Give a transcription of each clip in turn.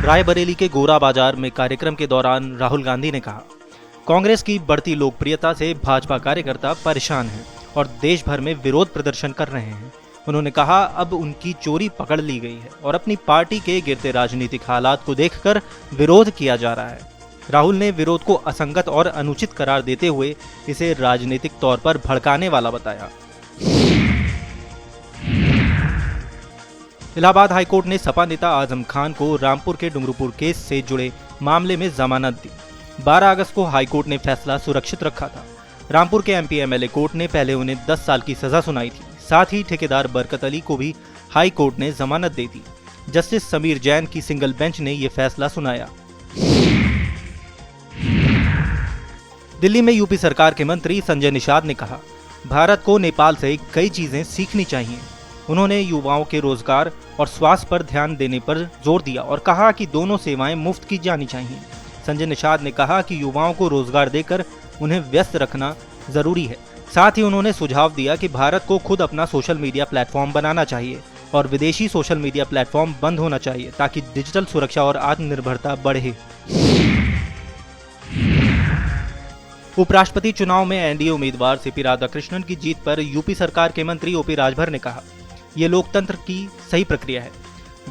रायबरेली के गोरा बाजार में कार्यक्रम के दौरान राहुल गांधी ने कहा, कांग्रेस की बढ़ती लोकप्रियता से भाजपा कार्यकर्ता परेशान हैं और देश भर में विरोध प्रदर्शन कर रहे हैं। उन्होंने कहा, अब उनकी चोरी पकड़ ली गई है और अपनी पार्टी के गिरते राजनीतिक हालात को देखकर विरोध किया जा रहा है। राहुल ने विरोध को असंगत और अनुचित करार देते हुए इसे राजनीतिक तौर पर भड़काने वाला बताया। इलाहाबाद हाईकोर्ट ने सपा नेता आजम खान को रामपुर के डुंगरपुर केस से जुड़े मामले में जमानत दी। 12 अगस्त को हाईकोर्ट ने फैसला सुरक्षित रखा था। रामपुर के एमपी एमएलए कोर्ट ने पहले उन्हें 10 साल की सजा सुनाई थी। साथ ही ठेकेदार बरकत अली को भी हाई कोर्ट ने जमानत दे दी। जस्टिस समीर जैन की सिंगल बेंच ने यह फैसला सुनाया। दिल्ली में यूपी सरकार के मंत्री संजय निषाद ने कहा, भारत को नेपाल से कई चीजें सीखनी चाहिए। उन्होंने युवाओं के रोजगार और स्वास्थ्य पर ध्यान देने पर जोर दिया और कहा कि दोनों सेवाएं मुफ्त की जानी चाहिए। संजय निषाद ने कहा कि युवाओं को रोजगार देकर उन्हें व्यस्त रखना जरूरी है। साथ ही उन्होंने सुझाव दिया कि भारत को खुद अपना सोशल मीडिया प्लेटफॉर्म बनाना चाहिए और विदेशी सोशल मीडिया प्लेटफॉर्म बंद होना चाहिए ताकि डिजिटल सुरक्षा और आत्मनिर्भरता बढ़े। उपराष्ट्रपति चुनाव में एनडीए उम्मीदवार सीपी राधाकृष्णन की जीत पर यूपी सरकार के मंत्री ओपी राजभर ने कहा, ये लोकतंत्र की सही प्रक्रिया है।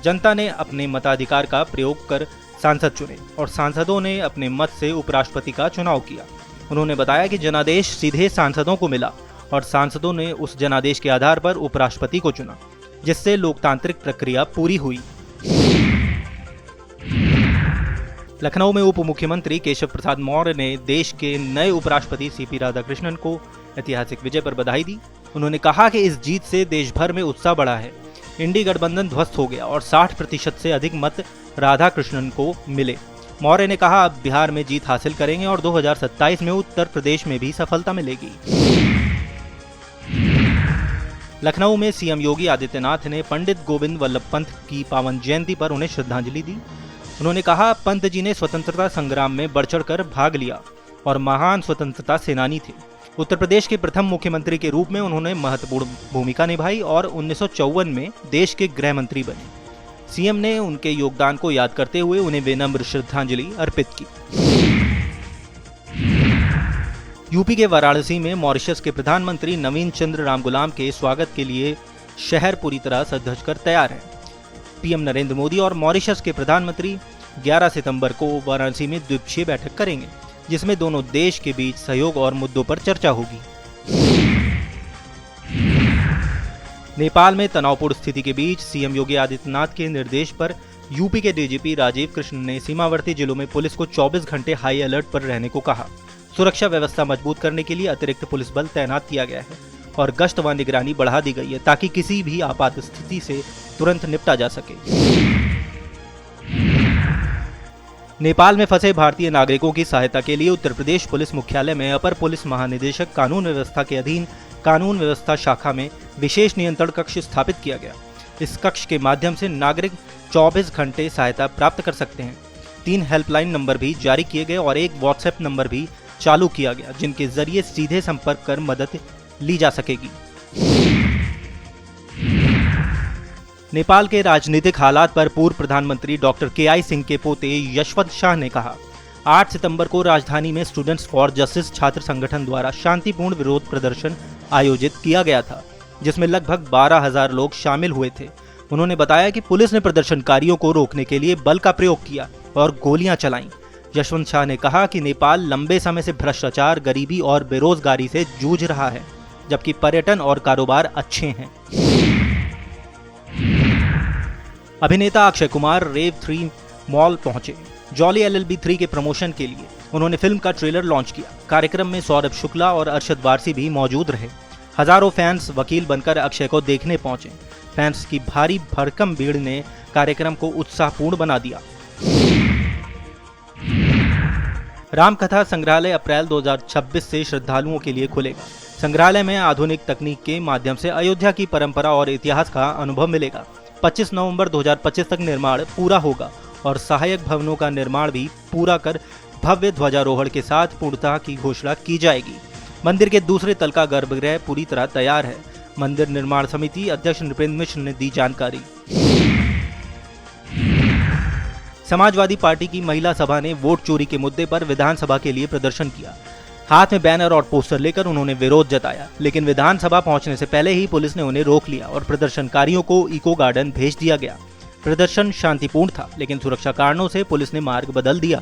जनता ने अपने मताधिकार का प्रयोग कर सांसद चुने और सांसदों ने अपने मत से उपराष्ट्रपति का चुनाव किया। उन्होंने बताया कि जनादेश सीधे सांसदों को मिला और सांसदों ने उस जनादेश के आधार पर उपराष्ट्रपति को चुना, जिससे लोकतांत्रिक प्रक्रिया पूरी हुई। लखनऊ में उप मुख्यमंत्री केशव प्रसाद मौर्य ने देश के नए उपराष्ट्रपति सीपी राधाकृष्णन को ऐतिहासिक विजय पर बधाई दी। उन्होंने कहा कि इस जीत से देश भर में उत्साह बढ़ा है। इंडी गठबंधन ध्वस्त हो गया और 60% से अधिक मत राधाकृष्णन को मिले। मौर्य ने कहा, अब बिहार में जीत हासिल करेंगे और 2027 में उत्तर प्रदेश में भी सफलता मिलेगी। लखनऊ में सीएम योगी आदित्यनाथ ने पंडित गोविंद वल्लभ पंत की पावन जयंती पर उन्हें श्रद्धांजलि दी। उन्होंने कहा, पंत जी ने स्वतंत्रता संग्राम में बढ़ चढ़कर भाग लिया और महान स्वतंत्रता सेनानी थे। उत्तर प्रदेश के प्रथम मुख्यमंत्री के रूप में उन्होंने महत्वपूर्ण भूमिका निभाई और 1954 में देश के गृह मंत्री बने। सीएम ने उनके योगदान को याद करते हुए उन्हें विनम्र श्रद्धांजलि अर्पित की। यूपी के वाराणसी में मॉरिशस के प्रधानमंत्री नवीन चंद्र रामगुलाम के स्वागत के लिए शहर पूरी तरह सज-धज कर तैयार है। पीएम नरेंद्र मोदी और मॉरिशस के प्रधानमंत्री 11 सितंबर को वाराणसी में द्विपक्षीय बैठक करेंगे, जिसमें दोनों देश के बीच सहयोग और मुद्दों पर चर्चा होगी। नेपाल में तनावपूर्ण स्थिति के बीच सीएम योगी आदित्यनाथ के निर्देश पर यूपी के डीजीपी राजीव कृष्ण ने सीमावर्ती जिलों में पुलिस को 24 घंटे हाई अलर्ट पर रहने को कहा। सुरक्षा व्यवस्था मजबूत करने के लिए अतिरिक्त पुलिस बल तैनात किया गया है और गश्त व निगरानी बढ़ा दी गई है ताकि किसी भी आपात स्थिति से तुरंत निपटा जा सके। नेपाल में फंसे भारतीय नागरिकों की सहायता के लिए उत्तर प्रदेश पुलिस मुख्यालय में अपर पुलिस महानिदेशक कानून व्यवस्था के अधीन कानून व्यवस्था शाखा में विशेष नियंत्रण कक्ष स्थापित किया गया। इस कक्ष के माध्यम से नागरिक 24 घंटे सहायता प्राप्त कर सकते हैं। 3 हेल्पलाइन नंबर भी जारी किए गए और एक व्हाट्सएप नंबर भी चालू किया गया, जिनके जरिए सीधे संपर्क कर मदद ली जा सकेगी। नेपाल के राजनीतिक हालात पर पूर्व प्रधानमंत्री डॉक्टर केआई सिंह के पोते यशवंत शाह ने कहा, 8 सितंबर को राजधानी में स्टूडेंट्स फॉर जस्टिस छात्र संगठन द्वारा शांतिपूर्ण विरोध प्रदर्शन आयोजित किया गया था, जिसमें लगभग 12,000 लोग शामिल हुए थे। उन्होंने बताया कि पुलिस ने प्रदर्शनकारियों को रोकने के लिए बल का प्रयोग किया और गोलियां चलाईं। यशवंत शाह ने कहा कि नेपाल लंबे समय से भ्रष्टाचार, गरीबी और बेरोजगारी से जूझ रहा है, जबकि पर्यटन और कारोबार अच्छे हैं। अभिनेता अक्षय कुमार रेव 3 मॉल पहुंचे। जॉली LLB 3 के प्रमोशन के लिए उन्होंने फिल्म का ट्रेलर लॉन्च किया। कार्यक्रम में सौरभ शुक्ला और अरशद वारसी भी मौजूद रहे। हजारों फैंस वकील बनकर अक्षय को देखने पहुंचे। फैंस की भारी भरकम भीड़ ने कार्यक्रम को उत्साहपूर्ण बना दिया। रामकथा संग्रहालय अप्रैल 2026 से श्रद्धालुओं के लिए खुलेगा। संग्रहालय में आधुनिक तकनीक के माध्यम से अयोध्या की परंपरा और इतिहास का अनुभव मिलेगा। 25 नवंबर 2025 तक निर्माण पूरा होगा और सहायक भवनों का निर्माण भी पूरा कर भव्य ध्वजारोहण के साथ पूर्णता की घोषणा की जाएगी। मंदिर के दूसरे तल का गर्भगृह पूरी तरह तैयार है। मंदिर निर्माण समिति अध्यक्ष नृपेंद्र मिश्र ने दी जानकारी। समाजवादी पार्टी की महिला सभा ने वोट चोरी के मुद्दे पर विधानसभा के लिए प्रदर्शन किया। हाथ में बैनर और पोस्टर लेकर उन्होंने विरोध जताया, लेकिन विधानसभा पहुंचने से पहले ही पुलिस ने उन्हें रोक लिया और प्रदर्शनकारियों को इको गार्डन भेज दिया गया। प्रदर्शन शांतिपूर्ण था, लेकिन सुरक्षा कारणों से पुलिस ने मार्ग बदल दिया।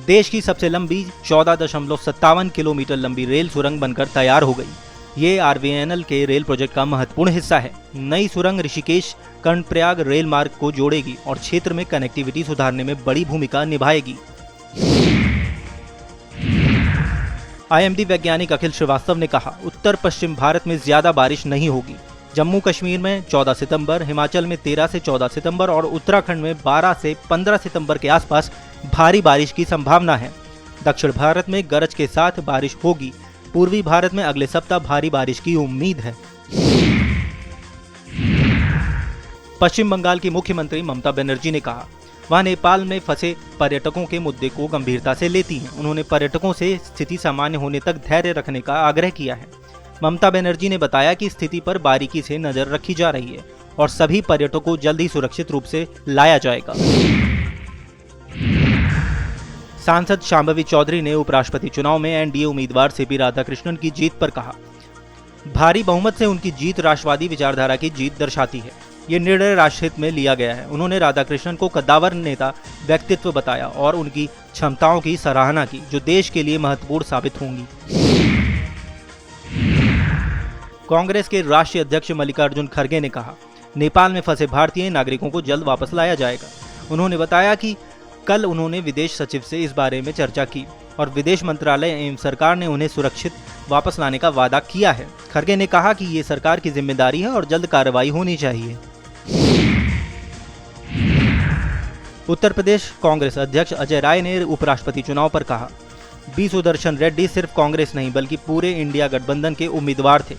देश की सबसे लंबी 14.57 किलोमीटर लंबी रेल सुरंग बनकर तैयार हो गई। ये आरवीएनएल के रेल प्रोजेक्ट का महत्वपूर्ण हिस्सा है। नई सुरंग ऋषिकेश कर्णप्रयाग रेल मार्ग को जोड़ेगी और क्षेत्र में कनेक्टिविटी सुधारने में बड़ी भूमिका निभाएगी। आईएमडी वैज्ञानिक अखिल श्रीवास्तव ने कहा, उत्तर पश्चिम भारत में ज्यादा बारिश नहीं होगी। जम्मू कश्मीर में 14 सितंबर, हिमाचल में 13 से 14 सितंबर और उत्तराखंड में 12 से 15 सितंबर के आसपास भारी बारिश की संभावना है। दक्षिण भारत में गरज के साथ बारिश होगी। पूर्वी भारत में अगले सप्ताह भारी बारिश की उम्मीद है। पश्चिम बंगाल की मुख्यमंत्री ममता बनर्जी ने कहा, वह नेपाल में फंसे पर्यटकों के मुद्दे को गंभीरता से लेती हैं। उन्होंने पर्यटकों से स्थिति सामान्य होने तक धैर्य रखने का आग्रह किया है। ममता बनर्जी ने बताया कि स्थिति पर बारीकी से नजर रखी जा रही है और सभी पर्यटकों को जल्द ही सुरक्षित रूप से लाया जाएगा। सांसद शांभवी चौधरी ने उपराष्ट्रपति चुनाव में एनडीए उम्मीदवार सीपी राधाकृष्णन की जीत पर कहा, भारी बहुमत से उनकी जीत राष्ट्रवादी विचारधारा की जीत दर्शाती है। ये निर्णय राष्ट्रहित में लिया गया है। उन्होंने राधाकृष्णन को कद्दावर नेता व्यक्तित्व बताया और उनकी क्षमताओं की सराहना की, जो देश के लिए महत्वपूर्ण साबित होंगी। कांग्रेस के राष्ट्रीय अध्यक्ष मल्लिकार्जुन खड़गे ने कहा, नेपाल में फंसे भारतीय नागरिकों को जल्द वापस लाया जाएगा। उन्होंने बताया कि कल उन्होंने विदेश सचिव से इस बारे में चर्चा की और विदेश मंत्रालय एवं सरकार ने उन्हें सुरक्षित वापस लाने का वादा किया है। खड़गे ने कहा कि ये सरकार की जिम्मेदारी है और जल्द कार्रवाई होनी चाहिए। उत्तर प्रदेश कांग्रेस अध्यक्ष अजय राय ने उपराष्ट्रपति चुनाव पर कहा, बी सुदर्शन रेड्डी सिर्फ कांग्रेस नहीं बल्कि पूरे इंडिया गठबंधन के उम्मीदवार थे।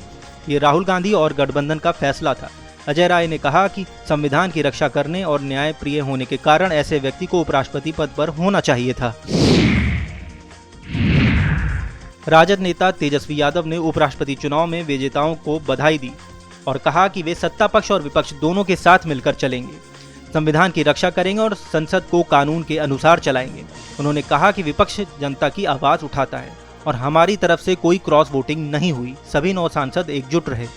ये राहुल गांधी और गठबंधन का फैसला था। अजय राय ने कहा कि संविधान की रक्षा करने और न्याय प्रिय होने के कारण ऐसे व्यक्ति को उपराष्ट्रपति पद पर होना चाहिए था। राजद नेता तेजस्वी यादव ने उपराष्ट्रपति चुनाव में विजेताओं को बधाई दी और कहा कि वे सत्ता पक्ष और विपक्ष दोनों के साथ मिलकर चलेंगे, संविधान की रक्षा करेंगे और संसद को कानून के अनुसार चलाएंगे। उन्होंने कहा कि विपक्ष जनता की आवाज उठाता है और हमारी तरफ से कोई क्रॉस वोटिंग नहीं हुई। सभी 9 सांसद एकजुट रहे।